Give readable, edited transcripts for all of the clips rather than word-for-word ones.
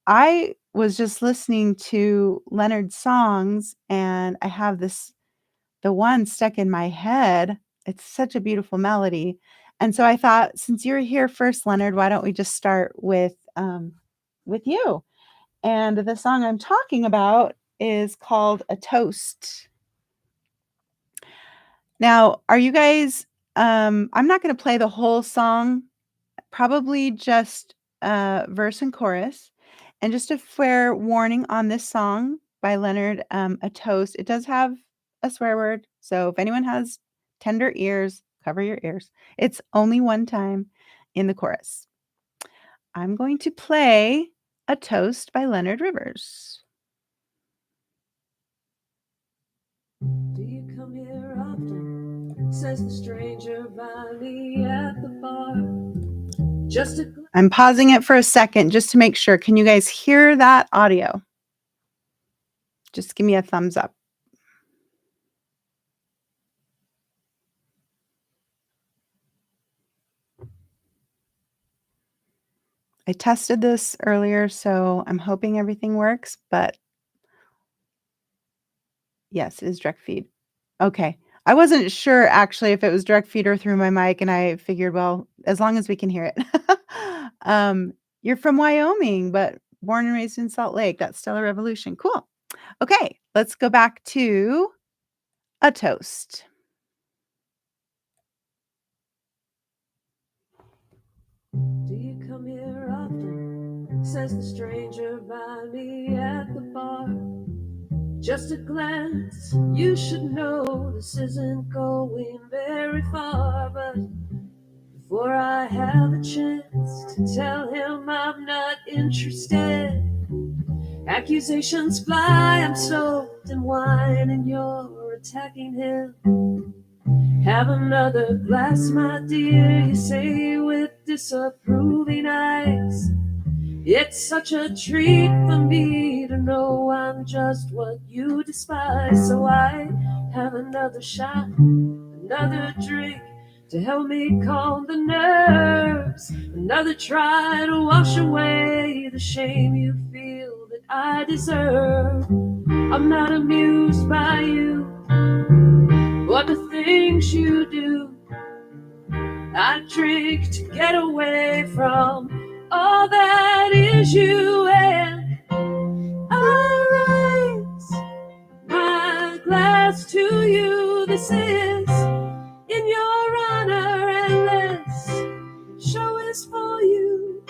I was just listening to Leonard's songs, and I have the one stuck in my head. It's such a beautiful melody. And so I thought, since you're here first, Leonard, why don't we just start with you? And the song I'm talking about is called A Toast. Now, are you guys I'm not going to play the whole song, probably just verse and chorus. And just a fair warning on this song by Leonard, A Toast, it does have a swear word. So if anyone has tender ears, cover your ears. It's only one time in the chorus. I'm going to play A Toast by Leonard Rivers. Do you come here often? Says the stranger by me at the bar. I'm pausing it for a second just to make sure. Can you guys hear that audio? Just give me a thumbs up. I tested this earlier, so I'm hoping everything works, but yes, it is direct feed. Okay. I wasn't sure actually if it was direct feed or through my mic, and I figured, well, as long as we can hear it. You're from Wyoming, but born and raised in Salt Lake. That's still a revolution. Cool. Okay, let's go back to A Toast. Do you come here often? Says the stranger by me at the bar. Just a glance, you should know this isn't going very far. But before I have a chance to tell him I'm not interested, accusations fly, I'm soaked in wine and you're attacking him. Have another glass, my dear, you say with disapproving eyes. It's such a treat for me to know I'm just what you despise. So I have another shot, another drink to help me calm the nerves. Another try to wash away the shame you feel that I deserve. I'm not amused by you or the things you do. I drink to get away from all that is you, and I raise my glass to you. This is in your honor, and this show is for you.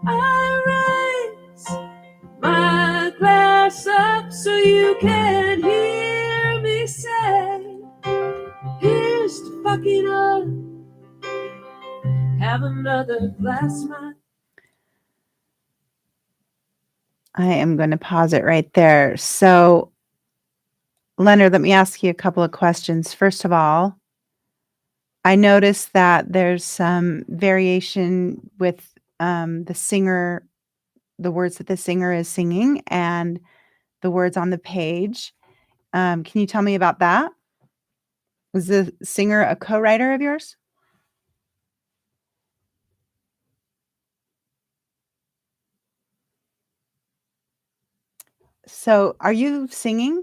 I raise my glass up so you can hear me say, here's to fucking up. Have another glass, my. I am going to pause it right there. So, Leonard, let me ask you a couple of questions. First of all, I noticed that there's some variation with the singer, the words that the singer is singing, and the words on the page. Can you tell me about that? Was the singer a co-writer of yours? So, are you singing?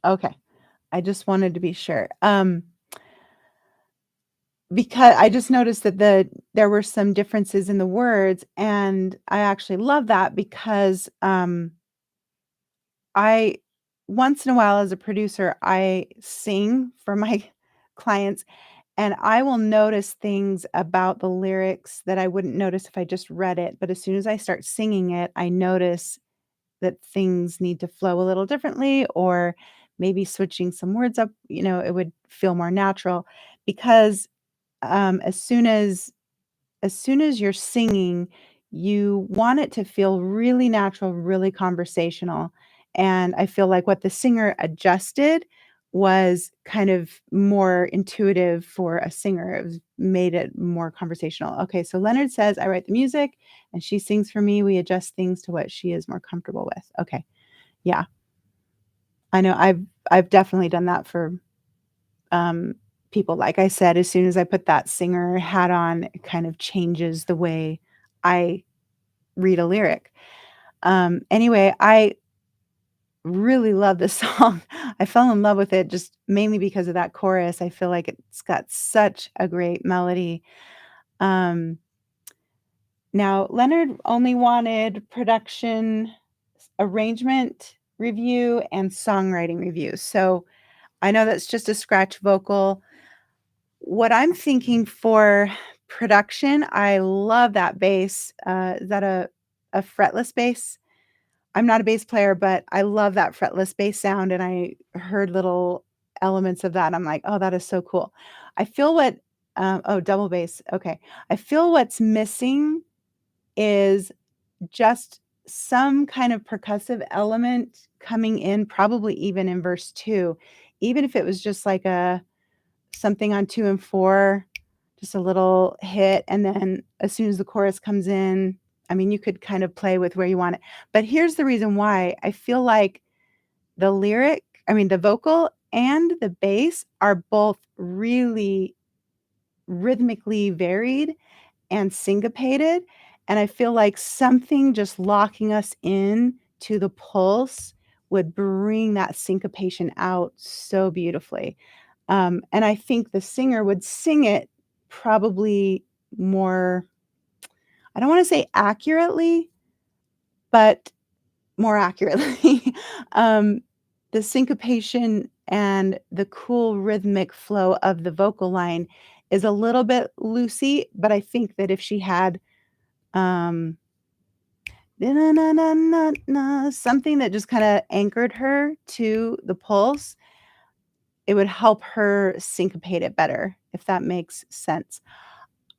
Okay. I just wanted to be sure. Because I just noticed that there were some differences in the words, and I actually love that because I once in a while as a producer, I sing for my clients, and I will notice things about the lyrics that I wouldn't notice if I just read it, but as soon as I start singing it, I notice that things need to flow a little differently, or maybe switching some words up, it would feel more natural because as soon as you're singing, you want it to feel really natural, really conversational. And I feel like what the singer adjusted was kind of more intuitive for a singer. It was made it more conversational. Okay, so Leonard says, "I write the music and she sings for me. We adjust things to what she is more comfortable with." Okay. Yeah. I know I've definitely done that for, um, people. Like I said, as soon as I put that singer hat on, it kind of changes the way I read a lyric. Anyway, I really love this song. I fell in love with it just mainly because of that chorus. I feel like it's got such a great melody. Um, Now Leonard only wanted production, arrangement review, and songwriting review. So I know that's just a scratch vocal. What I'm thinking for production, I love that bass. Is that a fretless bass? I'm not a bass player, but I love that fretless bass sound, and I heard little elements of that, and I'm like, "Oh, that is so cool." I feel what oh, double bass, okay. I feel what's missing is just some kind of percussive element coming in, probably even in verse 2, even if it was just like a something on 2 and 4, just a little hit, and then as soon as the chorus comes in, I mean, you could kind of play with where you want it. But here's the reason why. I feel like the vocal and the bass are both really rhythmically varied and syncopated, and I feel like something just locking us in to the pulse would bring that syncopation out so beautifully. And I think the singer would sing it probably more, I don't wanna say accurately, but more accurately. Um, the syncopation and the cool rhythmic flow of the vocal line is a little bit loosey, but I think that if she had, um, "na na na na na," something that just kinda anchored her to the pulse, it would help her syncopate it better, if that makes sense.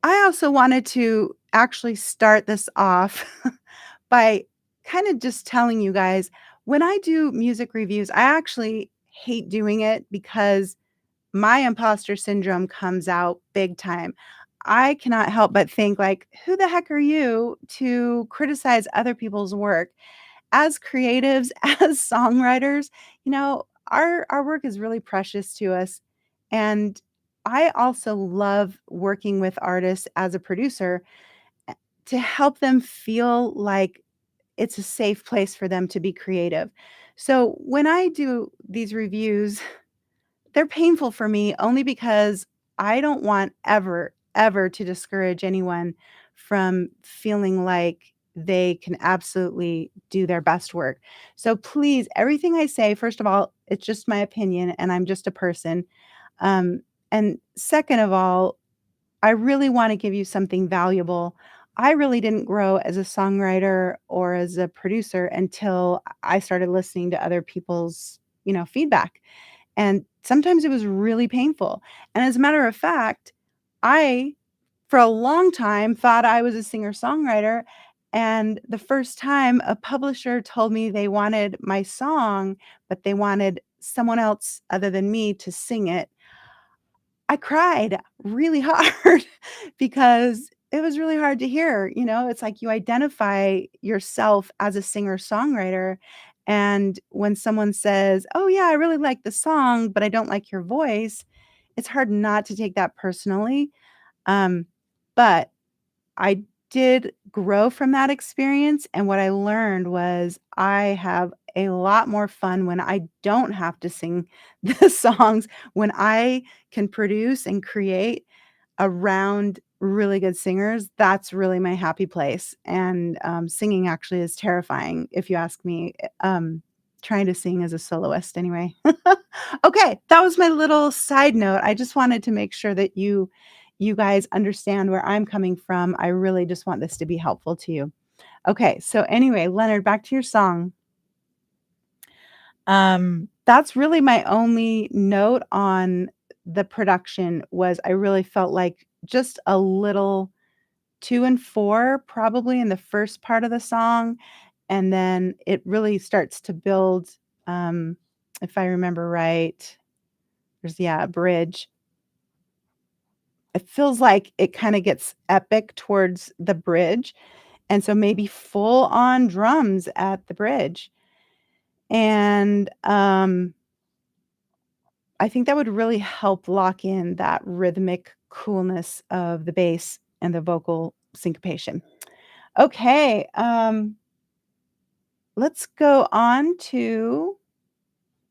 I also wanted to actually start this off by kinda just telling you guys, when I do music reviews, I actually hate doing it because my imposter syndrome comes out big time. I cannot help but think like, "Who the heck are you to criticize other people's work?" As creatives, as songwriters, our work is really precious to us, and I also love working with artists as a producer, eh, to help them feel like it's a safe place for them to be creative. So, when I do these reviews, they're painful for me only because I don't want ever, ever to discourage anyone from feeling like they can absolutely do their best work. So please, everything I say, first of all, it's just my opinion and I'm just a person. Um, and second of all, I really want to give you something valuable. I really didn't grow as a songwriter or as a producer until I started listening to other people's, feedback. And sometimes it was really painful. And as a matter of fact, I, for a long time, thought I was a singer-songwriter, and the first time a publisher told me they wanted my song, but they wanted someone else other than me to sing it, I cried really hard because it was really hard to hear, it's like you identify yourself as a singer-songwriter, and when someone says, "Oh, yeah, I really like the song, but I don't like your voice," it's hard not to take that personally, but I did grow from that experience, and what I learned was I have a lot more fun when I don't have to sing the songs, when I can produce and create around really good singers, that's really my happy place, and, singing actually is terrifying if you ask me, trying to sing as a soloist anyway. Okay, that was my little side note. I just wanted to make sure that you guys understand where I'm coming from. I really just want this to be helpful to you. Okay, so anyway, Leonard, back to your song. That's really my only note on the production was I really felt like just a little 2 and 4 probably in the first part of the song, and then it really starts to build, um, if I remember right, there's, yeah, a bridge. it feels like it kinda gets epic towards the bridge, and so maybe full on drums at the bridge. And, I think that would really help lock in that rhythmic coolness of the bass and the vocal syncopation. Okay, let's go on to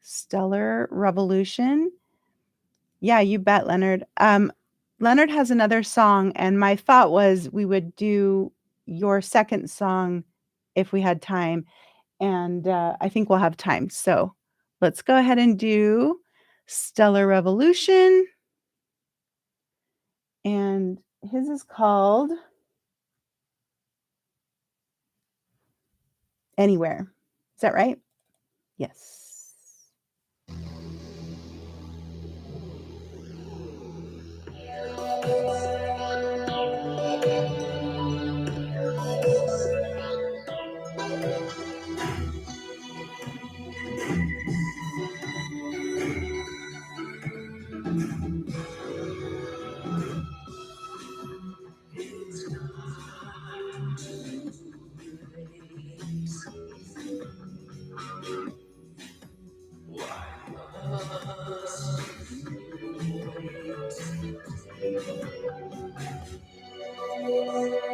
Stellar Revolution. Yeah, you bet, Leonard. Leonard has another song, and my thought was we would do your second song if we had time, and, I think we'll have time, so let's go ahead and do Stellar Revolution, and his is called Anywhere. Is that right? Yes.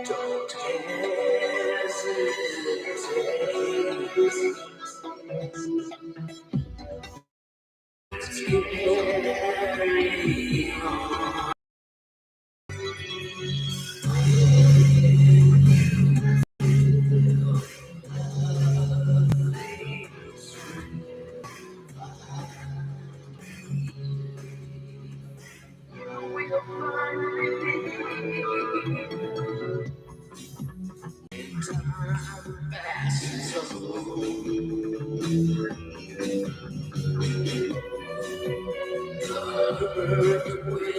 Don't hesitate. Carry on.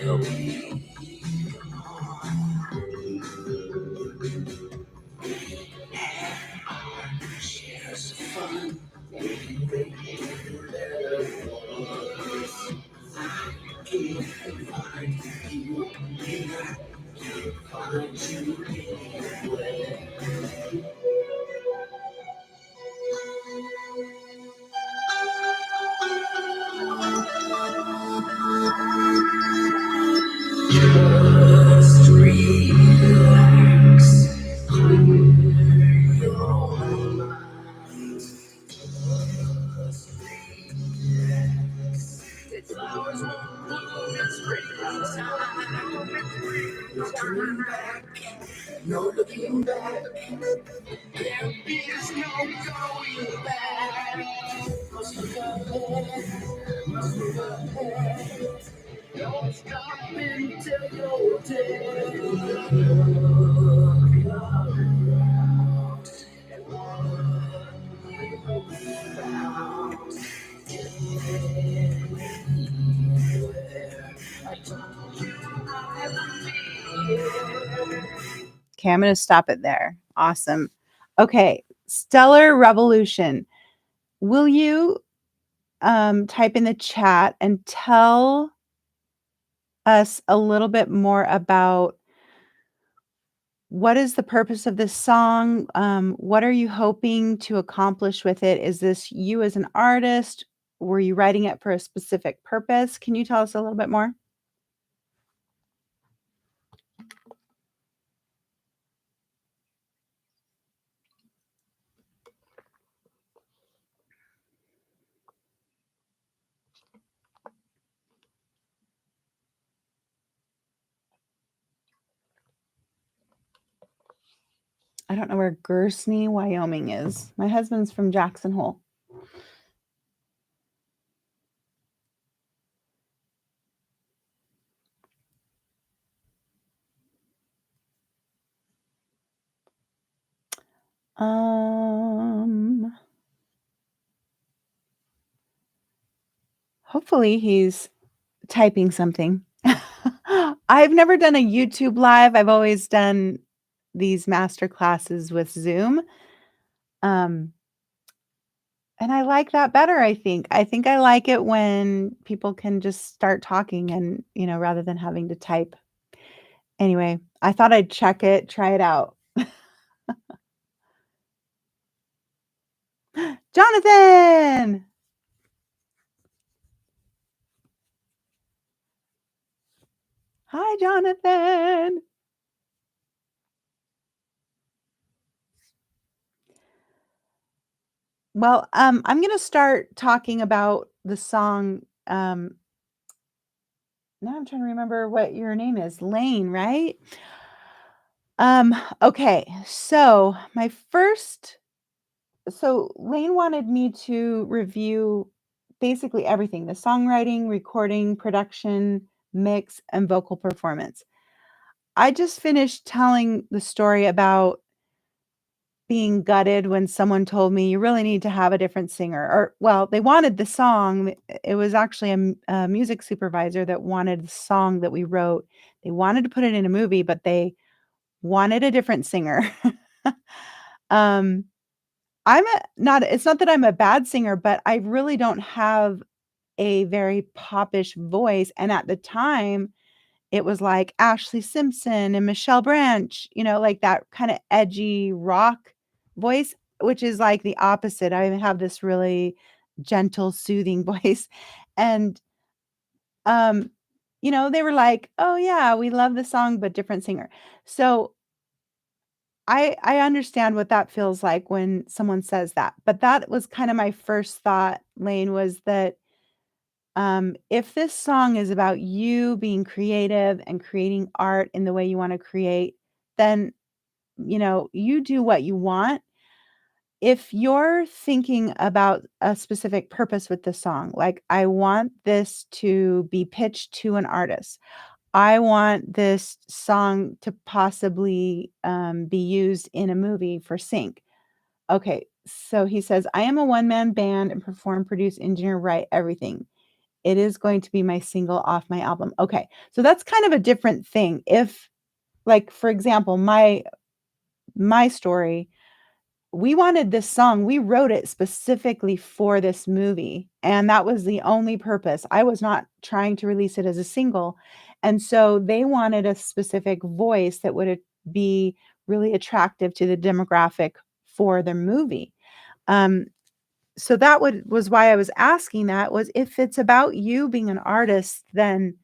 Will be shares fun. Can't find you. Can't find you anywhere. Just relax. Clear your mind. Just relax. It's flowers won't bloom in springtime. No turning back, no looking back. There is no going back. Must look ahead, must move ahead. Don't stop until you're dead. Look around and what you found. Anywhere. I told you I would be here. Okay, I'm gonna stop it there. Awesome. Okay, Stellar Revolution. Will you, type in the chat and tell us a little bit more about what is the purpose of this song? What are you hoping to accomplish with it? Is this you as an artist? Were you writing it for a specific purpose? Can you tell us a little bit more? I don't know where Gersney, Wyoming is. My husband's from Jackson Hole. Hopefully he's typing something. I've never done a YouTube live. I've always done these master classes with Zoom. Um, and I like that better, I think. I think I like it when people can just start talking and, rather than having to type. Anyway, I thought I'd check it, try it out. Jonathan! Hi, Jonathan. Well, I'm gonna start talking about the song, now I'm trying to remember what your name is, Lane, right? Okay, so Lane wanted me to review basically everything, the songwriting, recording, production, mix, and vocal performance. I just finished telling the story about being gutted when someone told me, "You really need to have a different singer," or well, they wanted the song. It was actually a music supervisor that wanted the song that we wrote. They wanted to put it in a movie, but they wanted a different singer. Um, I'm a not it's not that I'm a bad singer, but I really don't have a very popish voice, and at the time, it was like Ashley Simpson and Michelle Branch, like that kinda edgy rock voice, which is like the opposite. I have this really gentle, soothing voice, and, um, they were like, "Oh, yeah, we love the song, but different singer." So, I understand what that feels like when someone says that, but that was kinda my first thought, Lane, was that, if this song is about you being creative and creating art in the way you wanna create, then, you do what you want. If you're thinking about a specific purpose with the song, like, "I want this to be pitched to an artist. I want this song to possibly, be used in a movie for sync." Okay, so he says, "I am a one-man band and perform, produce, engineer, write everything. It is going to be my single off my album." Okay, so that's kind of a different thing. If, like, for example, my story, we wanted this song, we wrote it specifically for this movie, and that was the only purpose. I was not trying to release it as a single, and so they wanted a specific voice that would be really attractive to the demographic for the movie. Um, so that was why I was asking that, was if it's about you being an artist, then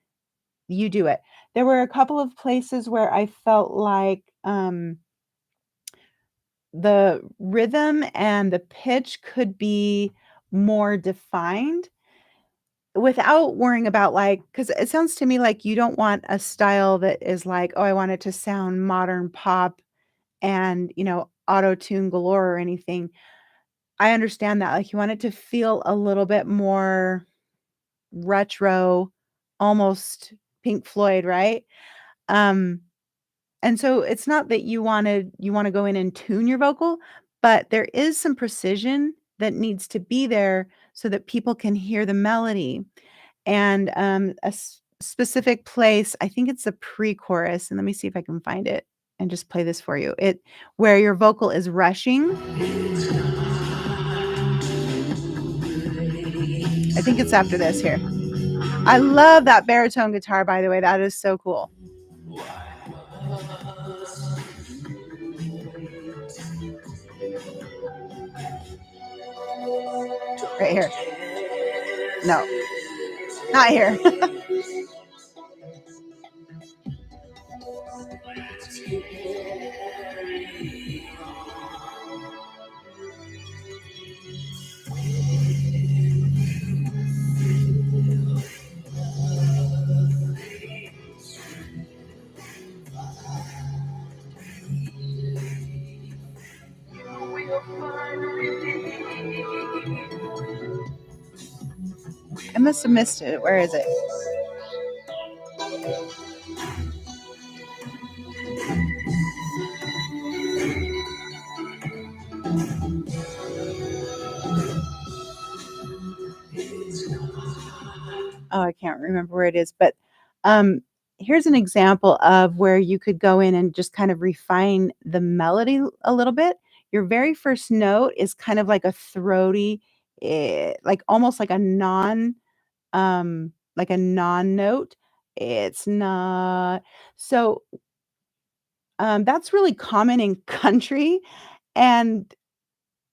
you do it. There were a couple of places where I felt like, the rhythm and the pitch could be more defined without worrying about, like, because it sounds to me like you don't want a style that is like, "Oh, I want it to sound modern pop and, auto-tune galore," or anything. I understand that, like, you want it to feel a little bit more retro, almost Pink Floyd, right? Um, and so it's not that you wanna go in and tune your vocal, but there is some precision that needs to be there so that people can hear the melody. And, a specific place, I think it's the pre-chorus, and let me see if I can find it and just play this for you. Where your vocal is rushing, I think it's after this here. I love that baritone guitar, by the way, that is so cool. Right here. No, not here. I must have missed it. Where is it? Oh, I can't remember where it is, but, um, here's an example of where you could go in and just kind of refine the melody a little bit. Your very first note is kind of like a throaty, like almost like a non note. It's not so. That's really common in country, and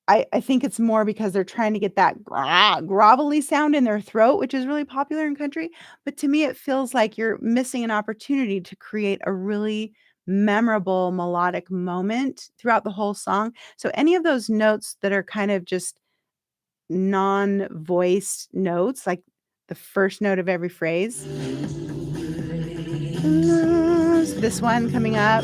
I think it's more because they're trying to get that grovelly sound in their throat, which is really popular in country, but to me, it feels like you're missing an opportunity to create a really memorable melodic moment throughout the whole song. So any of those notes that are kind of just non-voiced notes, like the first note of every phrase, this one coming up,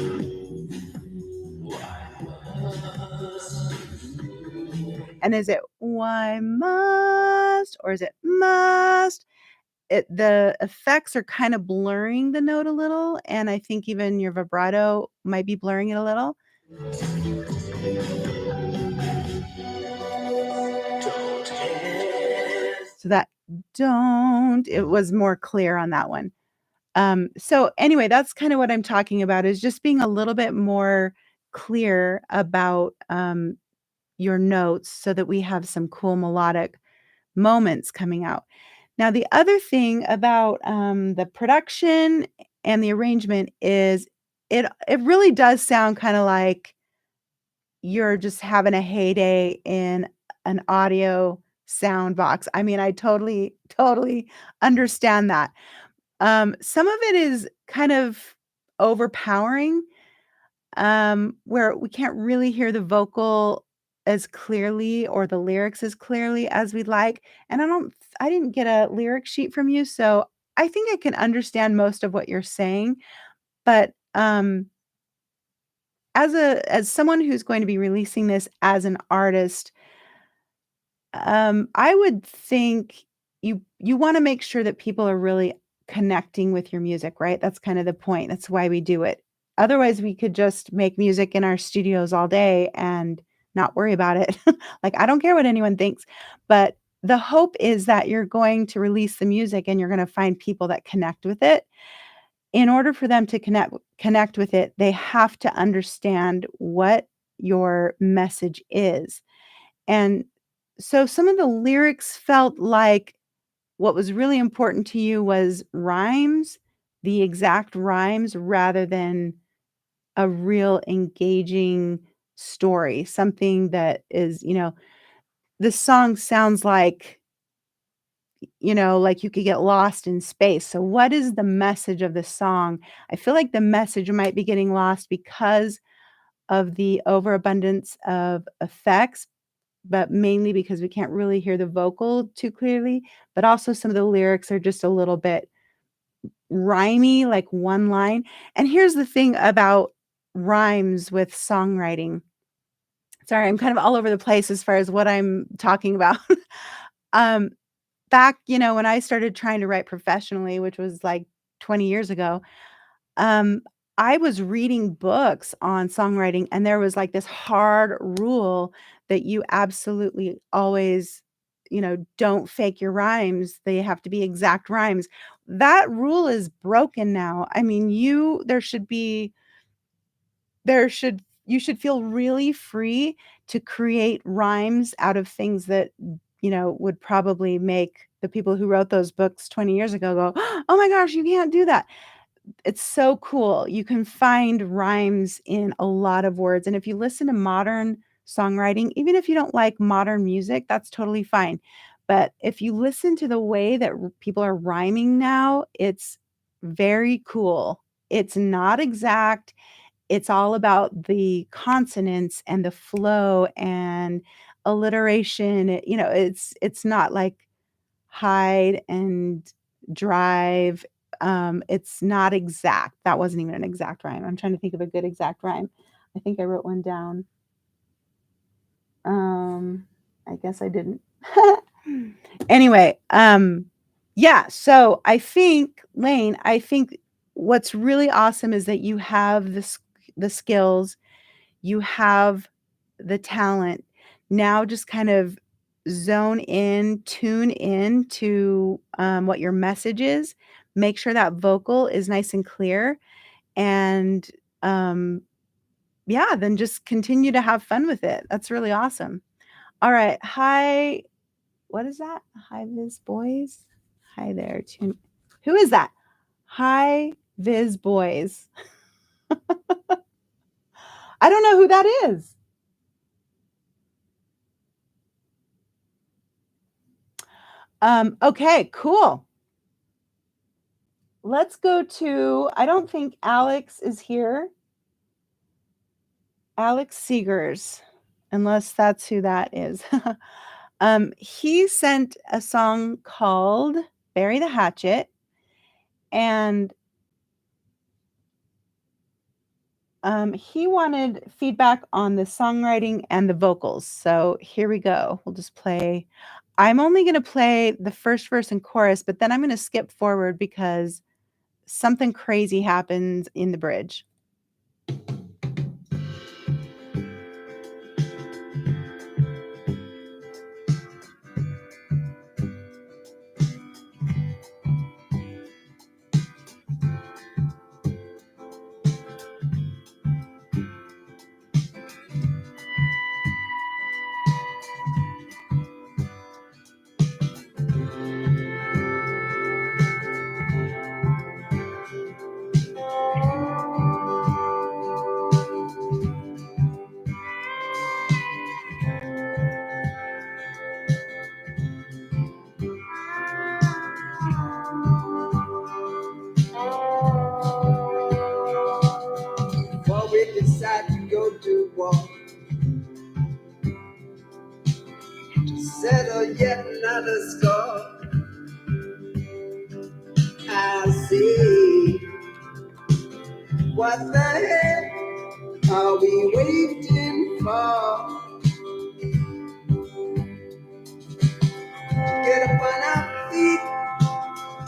and is it "why must" or is it "must"? The effects are kind of blurring the note a little, and I think even your vibrato might be blurring it a little. So that "don't" it was more clear on that one. So anyway, that's kinda what I'm talking about is just being a little bit more clear about, your notes so that we have some cool melodic moments coming out. Now the other thing about, the production and the arrangement is it really does sound kinda like you're just having a heyday in an audio sound box. I mean, I totally, totally understand that. Some of it is kind of overpowering, where we can't really hear the vocal as clearly or the lyrics as clearly as we'd like, and I didn't get a lyric sheet from you, so I think I can understand most of what you're saying, but, as someone who's going to be releasing this as an artist, I would think you wanna make sure that people are really connecting with your music, right? That's kind of the point, that's why we do it. Otherwise, we could just make music in our studios all day and not worry about it. Like, I don't care what anyone thinks, but the hope is that you're going to release the music and you're gonna find people that connect with it. In order for them to connect with it, they have to understand what your message is. And so some of the lyrics felt like what was really important to you was rhymes, the exact rhymes, rather than a real engaging story, something that is, this song sounds like, like you could get lost in space. So what is the message of the song? I feel like the message might be getting lost because of the overabundance of effects, but mainly because we can't really hear the vocal too clearly, but also some of the lyrics are just a little bit rhymey, like one line. And here's the thing about rhymes with songwriting. Sorry, I'm kind of all over the place as far as what I'm talking about. Um, back, when I started trying to write professionally, which was like 20 years ago, um, I was reading books on songwriting, and there was, like, this hard rule that you absolutely always, don't fake your rhymes. They have to be exact rhymes. That rule is broken now. I mean, there should you should feel really free to create rhymes out of things that, would probably make the people who wrote those books 20 years ago go, "Oh my gosh, you can't do that." It's so cool. You can find rhymes in a lot of words, and if you listen to modern songwriting, even if you don't like modern music, that's totally fine. But if you listen to the way that people are rhyming now, it's very cool. It's not exact. It's all about the consonants and the flow and alliteration. It's not like hide and drive. It's not exact. That wasn't even an exact rhyme. I'm trying to think of a good exact rhyme. I think I wrote one down. Um, I guess I didn't. Anyway, yeah, so I think what's really awesome is that you have the skills, you have the talent. Now just kind of tune in to, what your message is. Make sure that vocal is nice and clear, and, um, yeah, then just continue to have fun with it. That's really awesome. Alright, hi what is that? Hi Viz Boys? Hi there, tune who is that? Hi Viz Boys. I don't know who that is. Okay, cool. Let's go to, I don't think Alex is here. Alex Seegers, unless that's who that is. He sent a song called Bury the Hatchet, and he wanted feedback on the songwriting and the vocals. So here we go. We'll just play. I'm only going to play the first verse and chorus, but then I'm going to skip forward because something crazy happens in the bridge. Before we decide to go to war, to settle yet another score, I see. What the heck are we waiting for? Get up on our feet,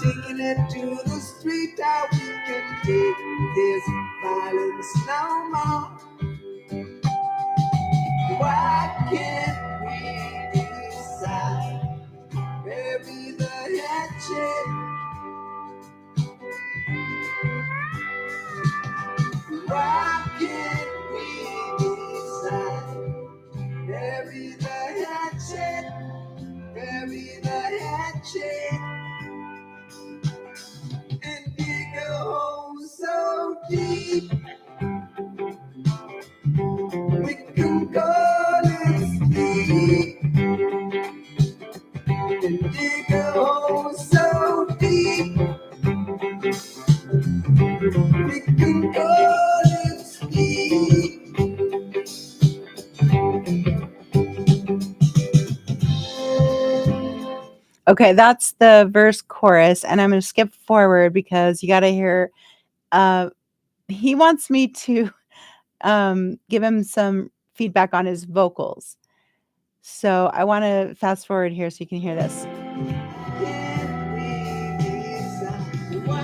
taking it to the street. How we can take this violence no more. Why can't we decide? Bury the hatchet. Why can't we decide? Bury the hatchet. Bury the hatchet. And dig a hole so deep we can call it sleep. And dig a hole so deep we can call it sleep. Okay, that's the verse chorus, and I'm going to skip forward because you got to hear. He wants me to give him some feedback on his vocals. So I want to fast forward here so you can hear this. Can we decide? Why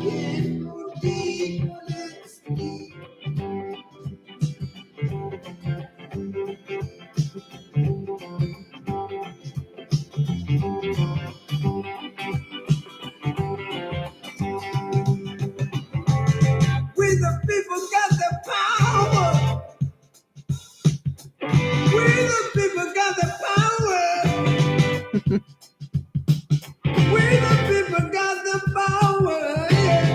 can't we call it sleep? We the people got the power. We the people got the power. We the people got the power. Yeah.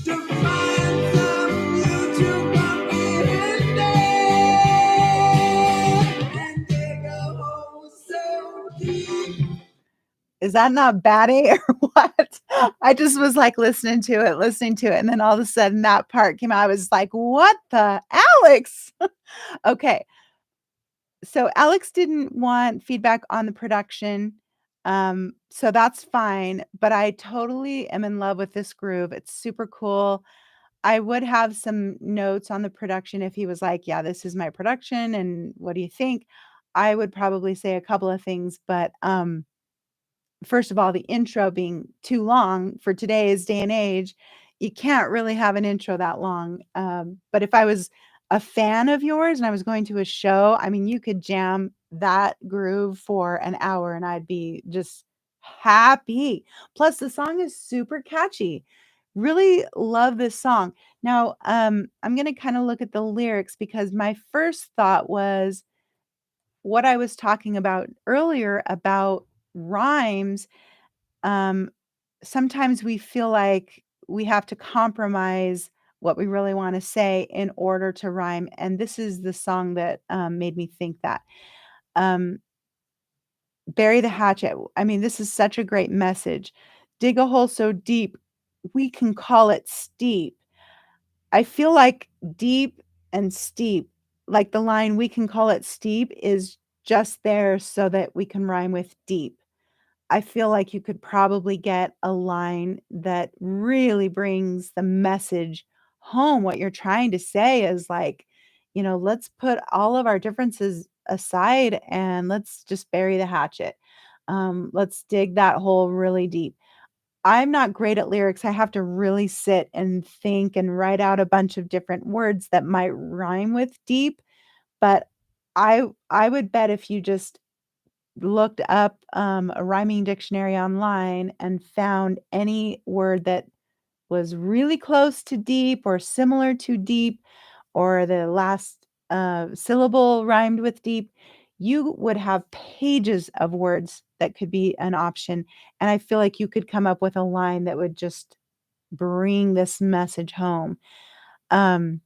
To find some mutual comprehending and dig a hole so deep. Is that not batty or what? I just was like listening to it, and then all of a sudden that part came out. I was like, what the Alex? Okay. So Alex didn't want feedback on the production. So that's fine, but I totally am in love with this groove. It's super cool. I would have some notes on the production if he was like, "Yeah, this is my production and what do you think?" I would probably say a couple of things, but first of all, the intro being too long for today's day and age, you can't really have an intro that long. But if I was a fan of yours and I was going to a show, I mean, you could jam that groove for an hour and I'd be just happy. Plus, the song is super catchy. Really love this song. Now, I'm going to kind of look at the lyrics because my first thought was what I was talking about earlier about rhymes. um, Sometimes we feel like we have to compromise what we really wanna say in order to rhyme, and this is the song that, made me think that. Um, Bury the hatchet. I mean, this is such a great message. Dig a hole so deep, we can call it steep. I feel like deep and steep, like the line, "We can call it steep," is just there so that we can rhyme with deep. I feel like you could probably get a line that really brings the message home. What you're trying to say is like, let's put all of our differences aside and let's just bury the hatchet. Let's dig that hole really deep. I'm not great at lyrics. I have to really sit and think and write out a bunch of different words that might rhyme with deep, but I would bet if you just looked up, a rhyming dictionary online and found any word that was really close to deep or similar to deep, or the last, syllable rhymed with deep, you would have pages of words that could be an option, and I feel like you could come up with a line that would just bring this message home. Um,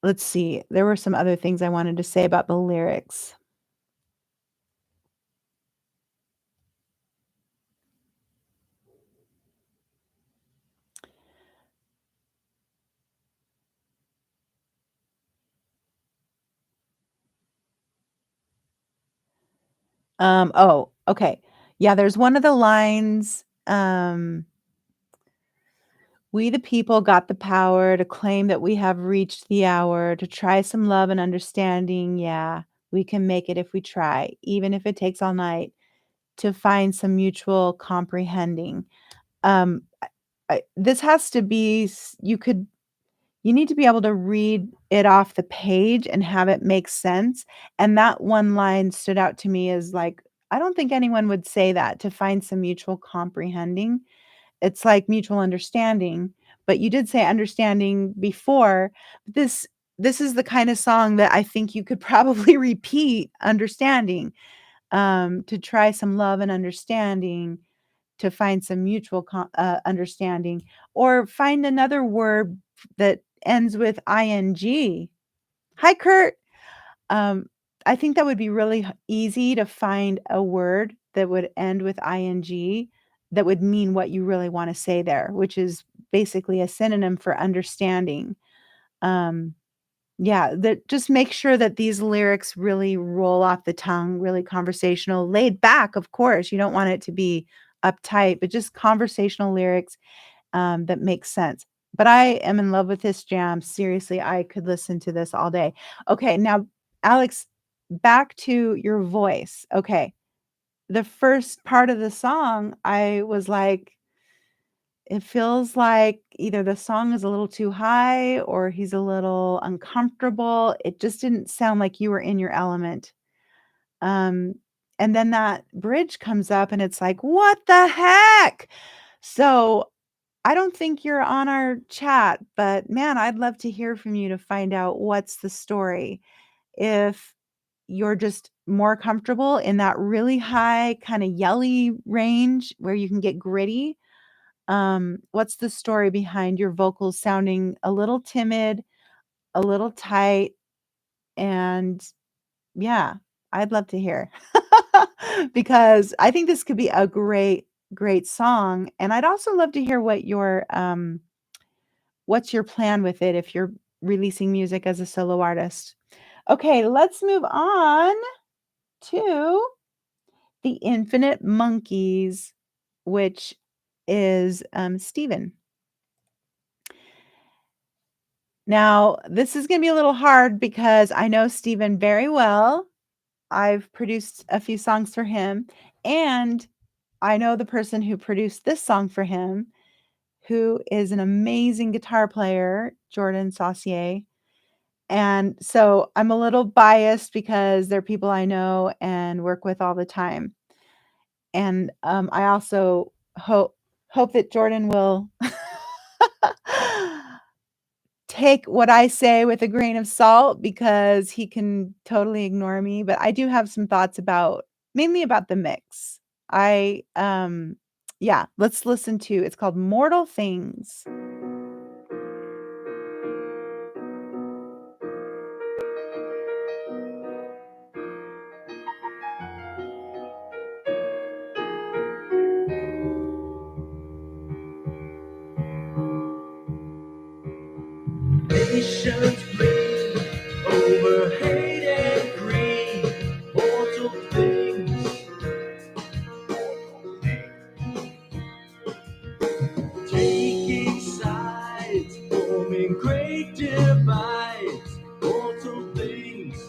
let's see, there were some other things I wanted to say about the lyrics. Oh, okay. Yeah, there's one of the lines, "We the people got the power to claim that we have reached the hour to try some love and understanding. Yeah, we can make it if we try, even if it takes all night to find some mutual comprehending." This has to be you need to be able to read it off the page and have it make sense, and that one line stood out to me as, like, I don't think anyone would say that, "To find some mutual comprehending." It's like mutual understanding, but you did say understanding before. This this is the kinda song that I think you could probably repeat understanding, to try some love and understanding, to find some mutual understanding, or find another word that ends with ing. "Hi, Kurt." Um, I think that would be really easy to find a word that would end with ing that would mean what you really wanna say there, which is basically a synonym for understanding. Um, yeah, that just make sure that these lyrics really roll off the tongue, really conversational, laid back, of course, you don't want it to be uptight, but just conversational lyrics, that make sense. But I am in love with this jam, seriously, I could listen to this all day. Okay, now, Alex, back to your voice. Okay, the first part of the song, I was like, it feels like either the song is a little too high or he's a little uncomfortable. It just didn't sound like you were in your element. Um, and then that bridge comes up and it's like, "What the heck?" So, I don't think you're on our chat, but man, I'd love to hear from you to find out what's the story. If you're just more comfortable in that really high, kinda yelly range where you can get gritty, what's the story behind your vocals sounding a little timid, a little tight, and yeah, I'd love to hear. Because I think this could be a great, great song, and I'd also love to hear what's your plan with it if you're releasing music as a solo artist. Okay, let's move on to The Infinite Monkeys, which is, Steven. Now, this is gonna be a little hard because I know Steven very well. I've produced a few songs for him, and I know the person who produced this song for him, who is an amazing guitar player, Jordan Saucier. And so I'm a little biased because they're people I know and work with all the time. And, I also hope that Jordan will take what I say with a grain of salt because he can totally ignore me, but I do have some thoughts about mainly about the mix. Yeah, let's listen to it's called Mortal Things. Nations bleed over hate and greed, mortal things, taking sides, forming great divides, mortal things.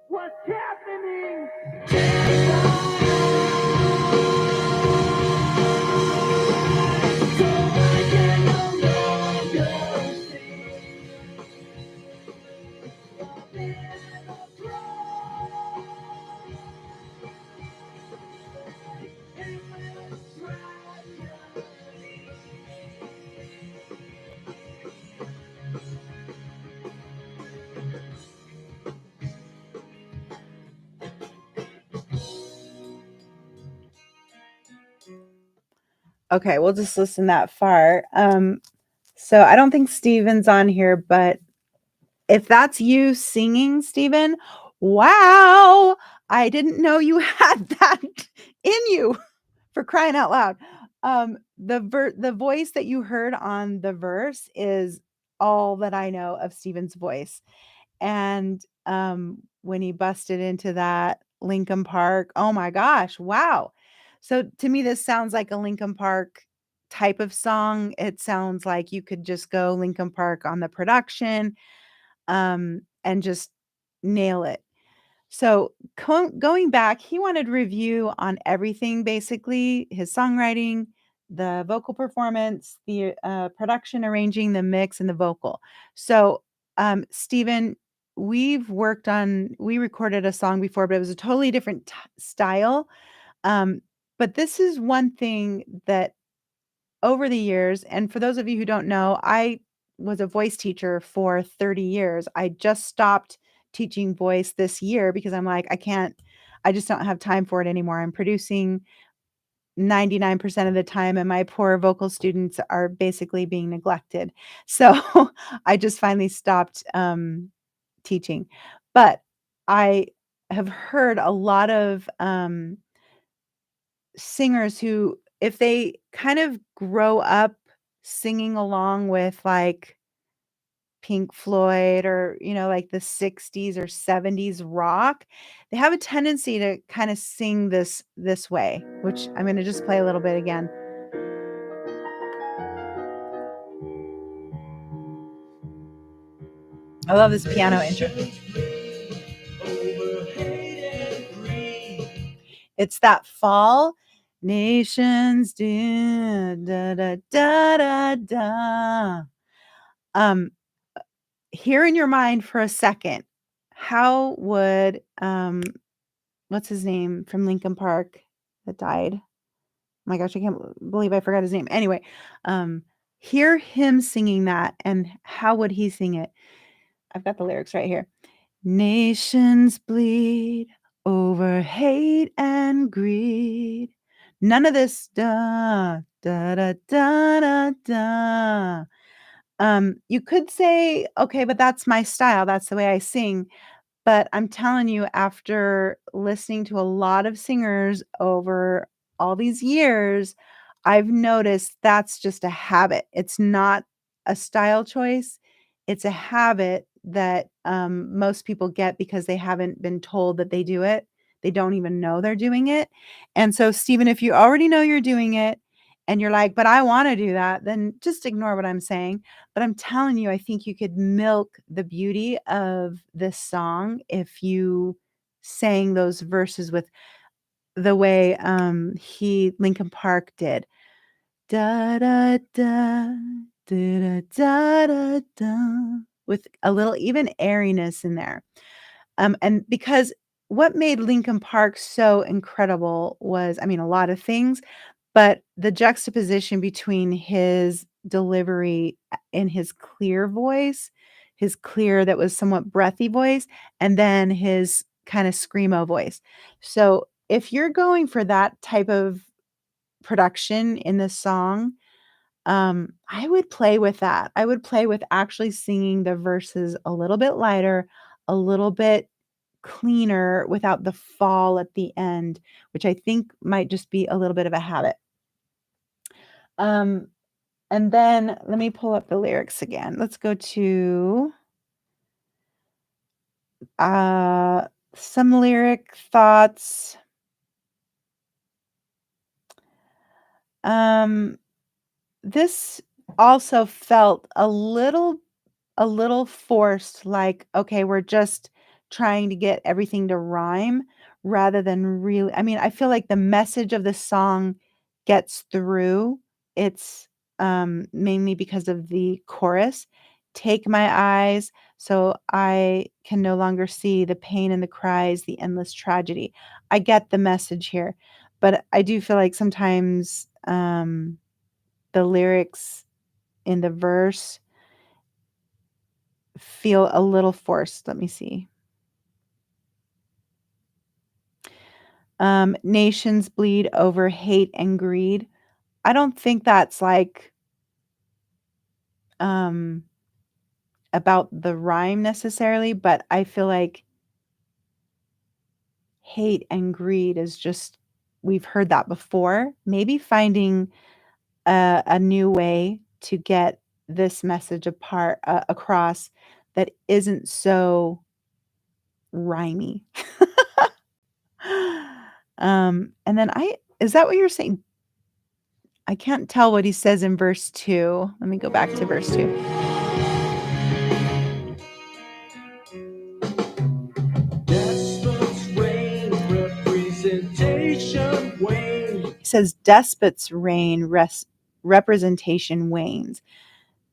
What's happening? Okay, we'll just listen that far. So I don't think Steven's on here, but if that's you singing, Steven, wow! I didn't know you had that in you, for crying out loud. The voice that you heard on the verse is all that I know of Steven's voice. And, when he busted into that Linkin Park, oh my gosh, wow. So to me, this sounds like a Linkin Park type of song. It sounds like you could just go Linkin Park on the production, and just nail it. So going back, he wanted review on everything, basically his songwriting, the vocal performance, the production, arranging, the mix, and the vocal. So, Stephen, we recorded a song before, but it was a totally different style. Um, but this is one thing that over the years, and for those of you who don't know, I was a voice teacher for 30 years. I just stopped teaching voice this year because I'm like, I just don't have time for it anymore. I'm producing 99% of the time, and my poor vocal students are basically being neglected. So I just finally stopped teaching. But I have heard a lot of singers who, if they kind of grow up singing along with, like, Pink Floyd or, like the 60s or 70s rock, they have a tendency to kinda sing this way, which I'm gonna just play a little bit again. I love this piano intro. It's that fall. Nations da da da da da da. Um, Hear in your mind for a second, how would, what's his name from Linkin Park that died? Oh my gosh, I can't believe I forgot his name. Anyway, um, hear him singing that, and how would he sing it? I've got the lyrics right here. Nations bleed over hate and greed. None of this da da da da da da. You could say, okay, but that's my style. That's the way I sing. But I'm telling you, after listening to a lot of singers over all these years, I've noticed that's just a habit. It's not a style choice. It's a habit that, most people get because they haven't been told that they do it. They don't even know they're doing it. And so, Stephen, if you already know you're doing it and you're like, "But I wanna do that," then just ignore what I'm saying. But I'm telling you, I think you could milk the beauty of this song if you sang those verses with the way, he Linkin Park did. Da da da, da da da da da, with a little even airiness in there. And because what made Linkin Park so incredible was, I mean, a lot of things, but the juxtaposition between his delivery in his clear voice, his clear that was somewhat breathy voice, and then his kinda screamo voice. So, if you're going for that type of production in this song, I would play with that. I would play with actually singing the verses a little bit lighter, a little bit cleaner without the fall at the end, which I think might just be a little bit of a habit. And then let me pull up the lyrics again. Let's go to some lyric thoughts. This also felt a little forced, like, okay, we're just trying to get everything to rhyme rather than really, I mean, I feel like the message of the song gets through. It's, mainly because of the chorus. "Take my eyes so I can no longer see the pain and the cries, the endless tragedy." I get the message here, but I do feel like sometimes, the lyrics in the verse feel a little forced. Let me see. Nations bleed over hate and greed. I don't think that's like um, about the rhyme necessarily, but I feel like hate and greed is just, we've heard that before. Maybe finding a new way to get this message across that isn't so rhymy. And then is that what you're saying? I can't tell what he says in verse 2. Let me go back to verse 2. Despots reign, representation wanes. He says, despots reign, representation wanes.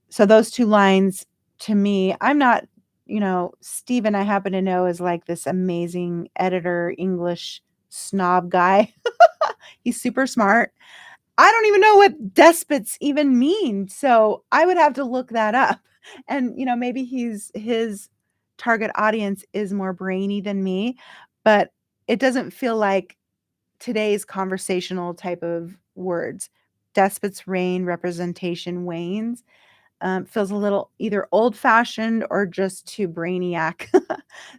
So those two lines, to me, I'm not, Stephen, I happen to know, is like this amazing editor, English snob guy. He's super smart. I don't even know what despots even mean. So I would have to look that up. And, maybe his target audience is more brainy than me, but it doesn't feel like today's conversational type of words. Despots reign, representation wanes. Feels a little either old fashioned or just too brainiac.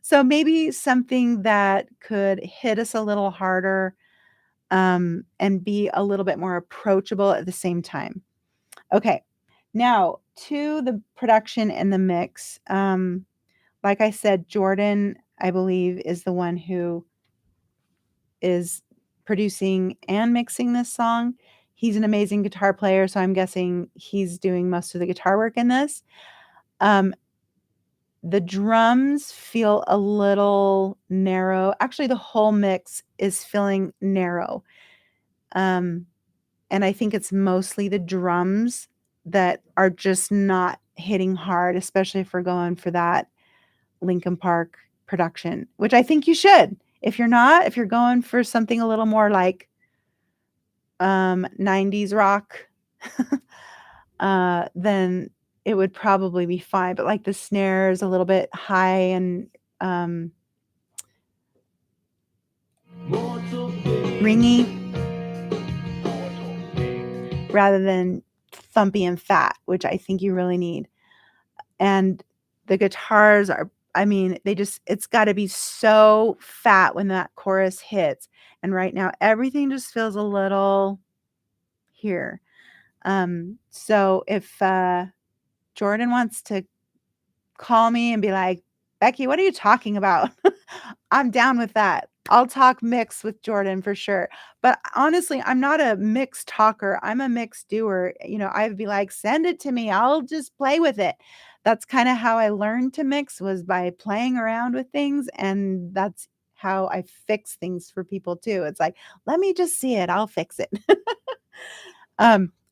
So maybe something that could hit us a little harder, and be a little bit more approachable at the same time. Okay, now to the production and the mix. Like I said, Jordan, I believe, is the one who is producing and mixing this song. He's an amazing guitar player, so I'm guessing he's doing most of the guitar work in this. Um, the drums feel a little narrow. Actually, the whole mix is feeling narrow. Um, and I think it's mostly the drums that are just not hitting hard, especially if we're going for that Linkin Park production, which I think you should. If you're not, if you're going for something a little more like 90s rock, then it would probably be fine. But like the snare is a little bit high and ringy rather than thumpy and fat, which I think you really need. And the guitars are, I mean, it's got to be so fat when that chorus hits. And right now, everything just feels a little here. So if Jordan wants to call me and be like, Becky, what are you talking about? I'm down with that. I'll talk mix with Jordan for sure. But honestly, I'm not a mix talker. I'm a mix doer. I'd be like, send it to me. I'll just play with it. That's kind of how I learned to mix, was by playing around with things. And that's how I fix things for people too. It's like, let me just see it. I'll fix it.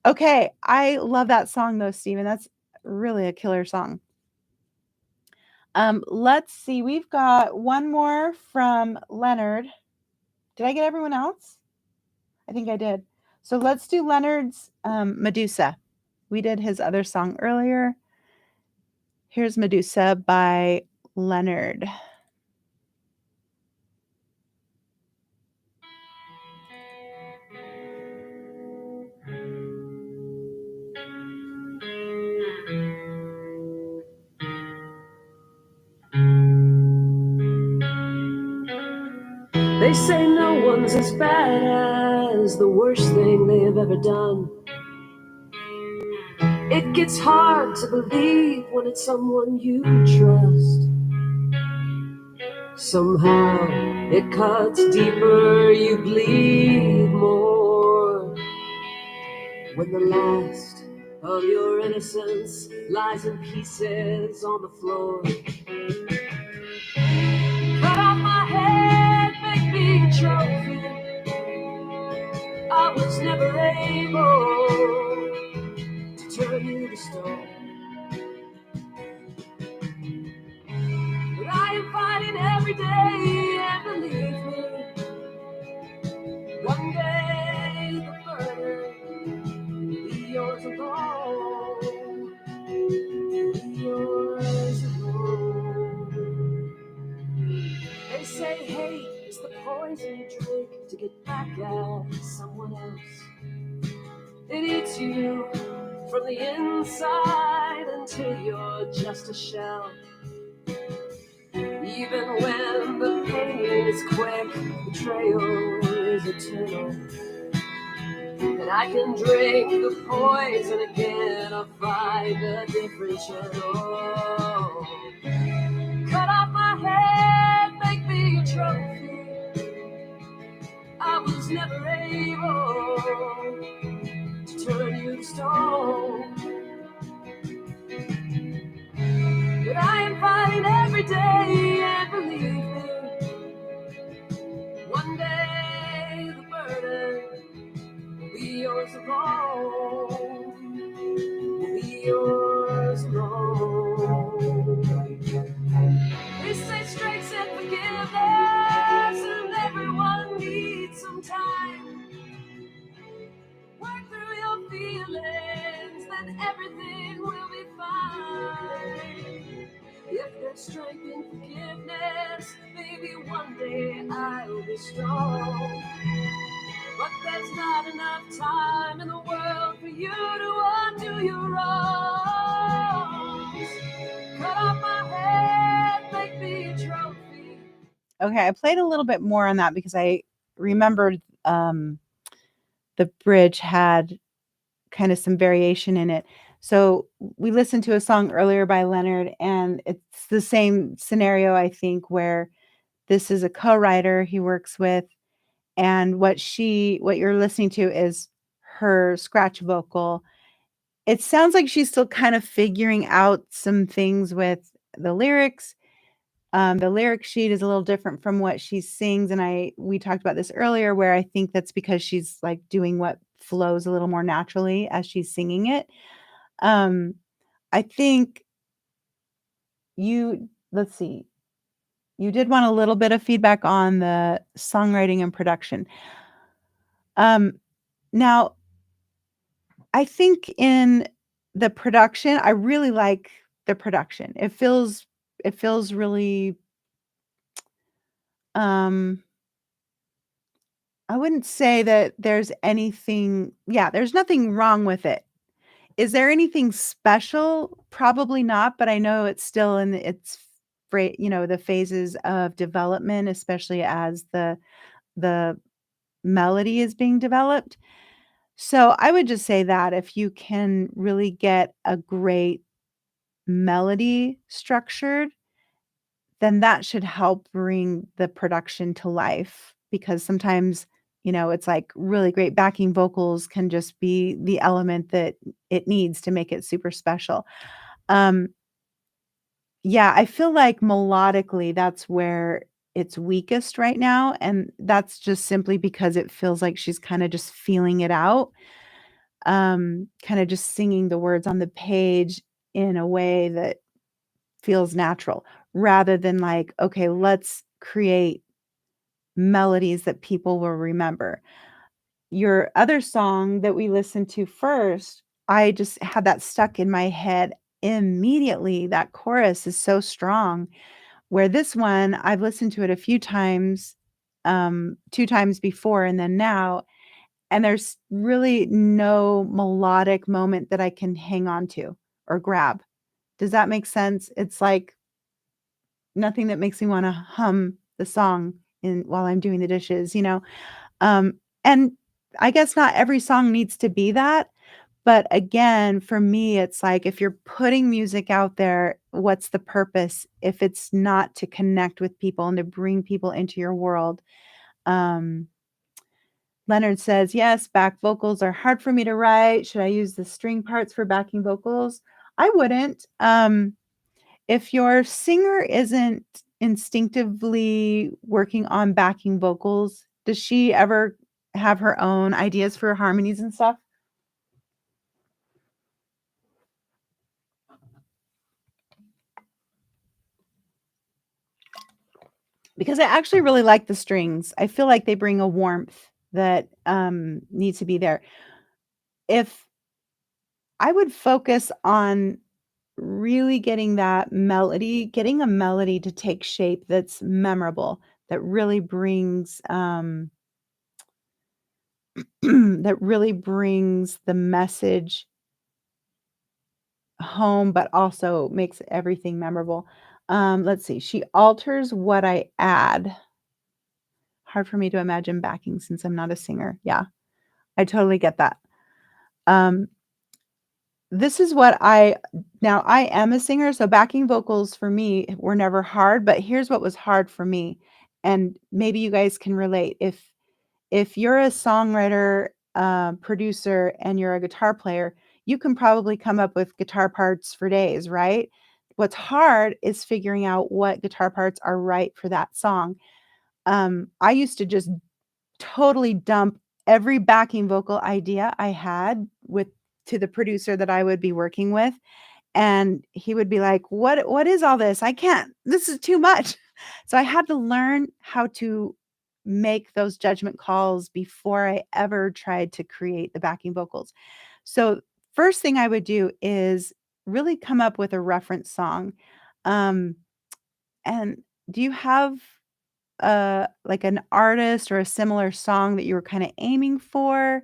Okay. I love that song though, Steven. That's really a killer song. Let's see. We've got one more from Leonard. Did I get everyone else? I think I did. So let's do Leonard's Medusa. We did his other song earlier. Here's Medusa by Leonard. say no one's as bad as the worst thing they have ever done. It gets hard to believe when it's someone you trust. Somehow it cuts deeper, you bleed more. When the last of your innocence lies in pieces on the floor. Cut off my head, make me a trophy. I was never able to turn you to stone. But I am fighting every day, and believe me, one day the burden will be yours alone. Be yours alone. They say hate is the poison you drink to get back at someone else. It eats you from the inside until you're just a shell. Even when the pain is quick, betrayal is eternal. And I can drink the poison again or find a different channel. Cut off my head, make me a trophy. I was never able to turn you to stone. But I am fighting every day, and believe me, one day the burden will be yours alone. Will be yours alone. They say strength and forgiveness, and everyone needs some time. Work through your feelings, then everything will be fine. If there's strength in forgiveness, maybe one day I'll be strong. But there's not enough time in the world for you to undo your wrongs. Cut off my head, make me a trophy. Okay, I played a little bit more on that because I remembered the bridge had kind of some variation in it. So we listened to a song earlier by Leonard, and it's the same scenario, I think, where this is a co-writer he works with, and what you're listening to is her scratch vocal. It sounds like she's still kind of figuring out some things with the lyrics. The lyric sheet is a little different from what she sings, and we talked about this earlier, where I think that's because she's like doing what flows a little more naturally as she's singing it. Um, I think let's see, you did want a little bit of feedback on the songwriting and production. Now, I think in the production, I really like the production. It feels really, um I wouldn't say that there's nothing wrong with it. Is there anything special? Probably not, but I know it's still in the phases of development, especially as the melody is being developed. So, I would just say that if you can really get a great melody structured, then that should help bring the production to life, because sometimes, it's like really great backing vocals can just be the element that it needs to make it super special. Um, yeah, I feel like melodically, that's where it's weakest right now, and that's just simply because it feels like she's kinda just feeling it out, kinda just singing the words on the page in a way that feels natural, rather than like, "Okay, let's create melodies that people will remember." Your other song that we listened to first, I just had that stuck in my head immediately. That chorus is so strong, where this one, I've listened to it a few times, 2 times before and then now, and there's really no melodic moment that I can hang on to or grab. Does that make sense? It's like nothing that makes me wanna hum the song in while I'm doing the dishes, you know? And I guess not every song needs to be that, but again, for me, it's like if you're putting music out there, what's the purpose if it's not to connect with people and to bring people into your world? Um, Leonard says, "Yes, back vocals are hard for me to write. Should I use the string parts for backing vocals?" I wouldn't. If your singer isn't instinctively working on backing vocals, does she ever have her own ideas for harmonies and stuff? Because I actually really like the strings. I feel like they bring a warmth that, needs to be there. If I would focus on really getting a melody to take shape that's memorable, that really brings, that really brings the message home, but also makes everything memorable. Let's see. She alters what I add. Hard for me to imagine backing since I'm not a singer. Yeah, I totally get that. Um, this is what I now I am a singer, so backing vocals for me were never hard, but here's what was hard for me, and maybe you guys can relate. If you're a songwriter, producer, and you're a guitar player, you can probably come up with guitar parts for days, right? What's hard is figuring out what guitar parts are right for that song. I used to just totally dump every backing vocal idea I had with to the producer that I would be working with, and he would be like, "What is all this? I can't. This is too much." So I had to learn how to make those judgment calls before I ever tried to create the backing vocals. So first thing I would do is really come up with a reference song. Um, and do you have like an artist or a similar song that you were kinda aiming for?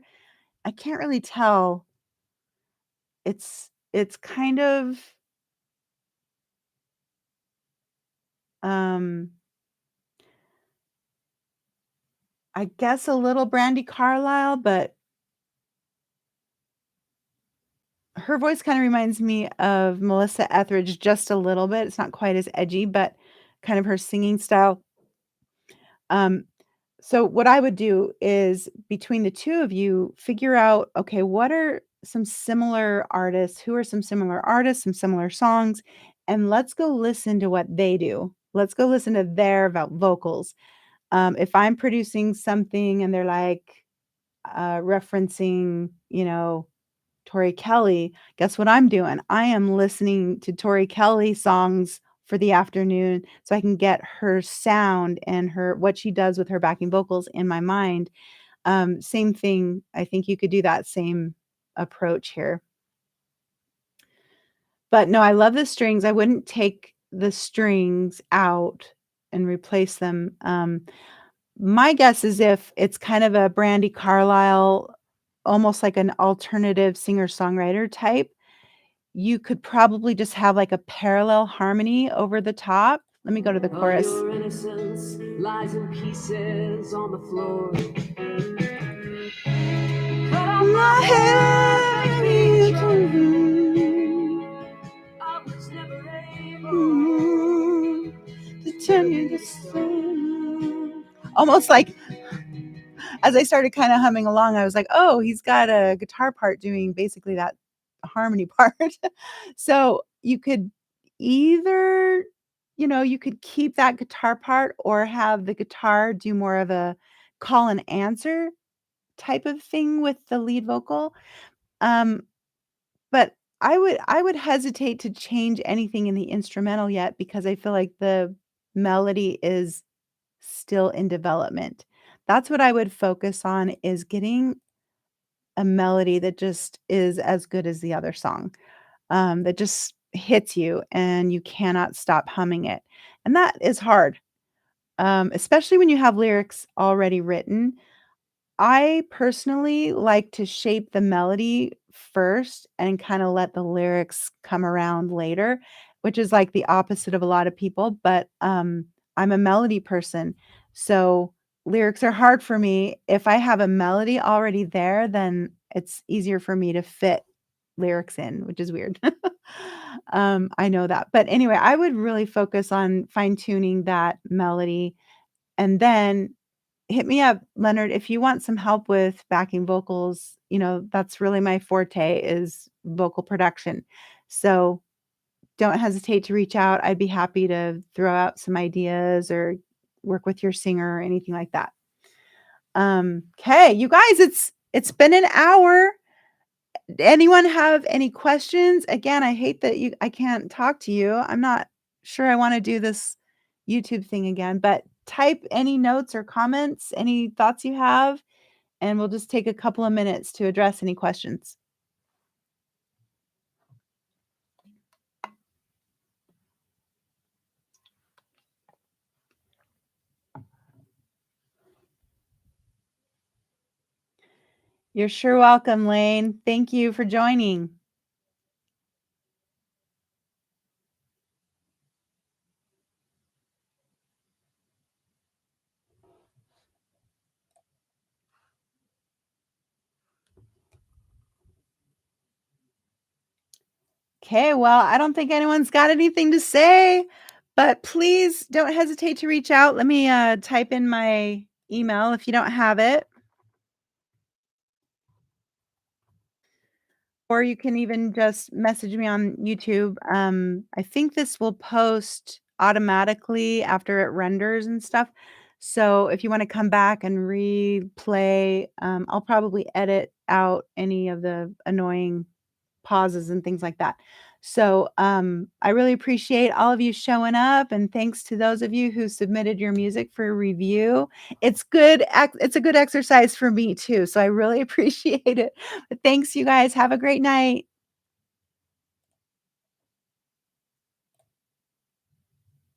I can't really tell. It's kind of, um, I guess a little Brandy Carlisle, but her voice kinda reminds me of Melissa Etheridge just a little bit. It's not quite as edgy, but kind of her singing style. Um, so what I would do is between the 2 of you, figure out, okay, what are some similar artists? Who are some similar artists, some similar songs? And let's go listen to what they do. Let's go listen to their vocals. If I'm producing something and they're like referencing, you know, Tori Kelly, guess what I'm doing? I am listening to Tori Kelly songs for the afternoon so I can get her sound and her what she does with her backing vocals in my mind. Same thing, I think you could do that same approach here. But no, I love the strings. I wouldn't take the strings out and replace them. My guess is if it's kind of a Brandy Carlisle, almost like an alternative singer-songwriter type, you could probably just have, like, a parallel harmony over the top. Let me go to the All chorus. your innocence lies in pieces on the floor. Cut off my My head, head make is sure you. I was never able Mm, to to tell tell you you the the same. story. Almost like as I started kinda humming along, I was like, "Oh, he's got a guitar part doing basically that harmony part." So, you could either, you know, you could keep that guitar part or have the guitar do more of a call and answer type of thing with the lead vocal. Um, but I would hesitate to change anything in the instrumental yet because I feel like the melody is still in development. That's what I would focus on is getting a melody that just is as good as the other song, that just hits you and you cannot stop humming it. And that is hard, especially when you have lyrics already written. I personally like to shape the melody first and kinda let the lyrics come around later, which is like the opposite of a lot of people, but, I'm a melody person. So, lyrics are hard for me. If I have a melody already there, then it's easier for me to fit lyrics in, which is weird. I know that. But anyway, I would really focus on fine-tuning that melody, and then hit me up, Leonard, if you want some help with backing vocals. That's really my forte is vocal production. So, don't hesitate to reach out. I'd be happy to throw out some ideas or work with your singer or anything like that. 'Kay, you guys, it's been an hour. Anyone have any questions? Again, I hate that I can't talk to you. I'm not sure I wanna do this YouTube thing again, but type any notes or comments, any thoughts you have, and we'll just take a couple of minutes to address any questions. You're sure welcome, Lane. Thank you for joining. Okay, well, I don't think anyone's got anything to say, but please don't hesitate to reach out. Let me type in my email if you don't have it, or you can even just message me on YouTube. I think this will post automatically after it renders and stuff. So if you want to come back and replay, I'll probably edit out any of the annoying pauses and things like that. So, I really appreciate all of you showing up, and thanks to those of you who submitted your music for review. It's a good exercise for me too, so I really appreciate it. But thanks, you guys. Have a great night.